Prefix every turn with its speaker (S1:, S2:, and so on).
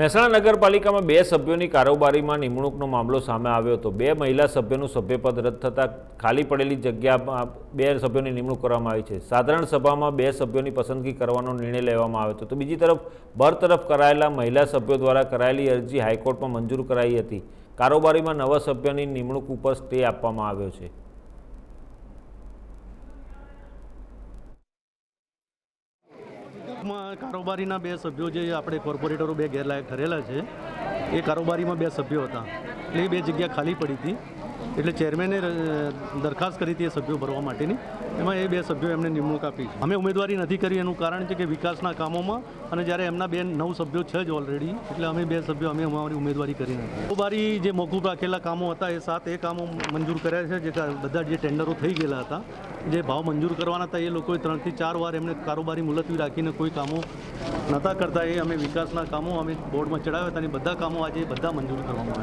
S1: મહેસાણા નગરપાલિકામાં બે સભ્યોની કારોબારીમાં નિમણૂકનો મામલો સામે આવ્યો હતો। બે મહિલા સભ્યોનું સભ્યપદ રદ થતાં ખાલી પડેલી જગ્યામાં બે સભ્યોની નિમણૂક કરવામાં આવી છે। સાધારણ સભામાં બે સભ્યોની પસંદગી કરવાનો નિર્ણય લેવામાં આવ્યો હતો, તો બીજી તરફ બરતરફ કરાયેલા મહિલા સભ્યો દ્વારા કરાયેલી અરજી હાઈકોર્ટમાં મંજૂર કરાઈ હતી। કારોબારીમાં નવા સભ્યની નિમણૂક ઉપર સ્ટે આપવામાં આવ્યો છે।
S2: કારોબારીના બે સભ્યો જે આપણે કોર્પોરેટરો બે ગેરલાયક ઠરેલા છે, એ કારોબારીમાં બે સભ્યો હતા, એટલે એ બે જગ્યા ખાલી પડી હતી, એટલે ચેરમેને દરખાસ્ત કરી હતી એ સભ્યો ભરવા માટેની। એમાં એ બે સભ્યો એમને નિમણૂક આપી છે। અમે ઉમેદવારી નથી કરી, એનું કારણ છે કે વિકાસના કામોમાં, અને જ્યારે એમના બે 9 સભ્યો છે જ ઓલરેડી, એટલે અમે બે સભ્યો અમે અમારી ઉમેદવારી કરી નથી। કારોબારી જે મોકૂફ રાખેલા કામો હતા એ 7 કામો મંજૂર કર્યા છે, જે બધા જે ટેન્ડરો થઈ ગયેલા હતા, જે ભાવ મંજૂર કરવાના હતા, એ લોકોએ 3 થી 4 વાર એમને કારોબારી મુલતવી રાખીને કોઈ કામો નહોતા કરતા, એ અમે વિકાસના કામો અમે બોર્ડમાં ચડાવ્યા હતા, અને બધા કામો આજે બધા મંજૂર કરવામાં આવ્યા।